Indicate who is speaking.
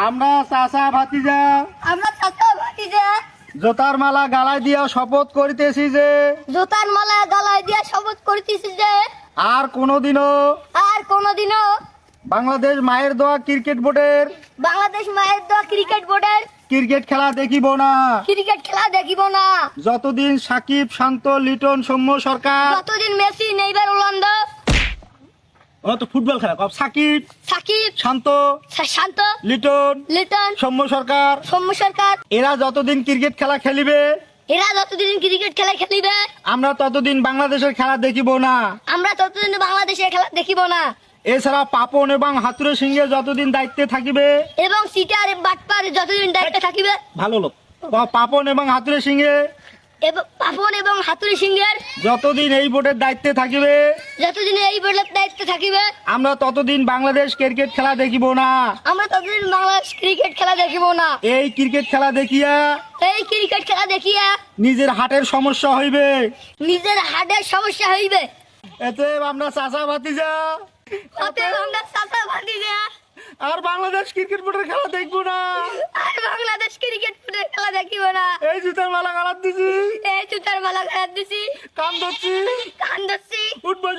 Speaker 1: আমরা চাচা ভাতিজা
Speaker 2: আমরা চাচা ভাতিজা
Speaker 1: জোতার মালা গালায় দিয়া শপথ করিতেছি যে
Speaker 2: জুতার মালা গলায় দিয়া শপথ করিতেছি যে
Speaker 1: আর কোনোদিনও বাংলাদেশ মায়ের দোয়া ক্রিকেট বোর্ডের
Speaker 2: বাংলাদেশ মায়ের দোয়া ক্রিকেট বোর্ডের
Speaker 1: ক্রিকেট খেলা দেখিব না।
Speaker 2: ক্রিকেট খেলা দেখিব না।
Speaker 1: যতদিন সাকিব, শান্ত, লিটন, সৌম্য সরকার,
Speaker 2: যতদিন মেসি, নেইমার, রোনালদো,
Speaker 1: ও তো ফুটবল খেলা সাকিব, শান্ত, লিটন, সৌম্য সরকার,
Speaker 2: সৌম্য সরকার
Speaker 1: এরা যতদিন ক্রিকেট খেলা খেলিবে আমরা ততদিন বাংলাদেশের খেলা দেখিব না।
Speaker 2: আমরা ততদিন বাংলাদেশের খেলা দেখিব না।
Speaker 1: এছাড়া পাপন এবং হাতুড়ে সিংহে যতদিন দায়িত্বে থাকিবে
Speaker 2: এবং সিটার বাটপার যতদিন দায়িত্বে থাকিবে
Speaker 1: ভালো লোক পাপন এবং হাতুড়ে সিংহে যতদিন এই বোর্ডের দায়িত্বে থাকিবে আমরা ততদিন বাংলাদেশ ক্রিকেট খেলা দেখিব না। এই ক্রিকেট খেলা দেখিয়া নিজের হার্টের সমস্যা হইবে। এতে আমরা চাচা ভাতিজা আর বাংলাদেশ ক্রিকেট বোর্ডের খেলা দেখবো না। এই জুতার মালা গালাত দিছি কান ধরছি উঠবস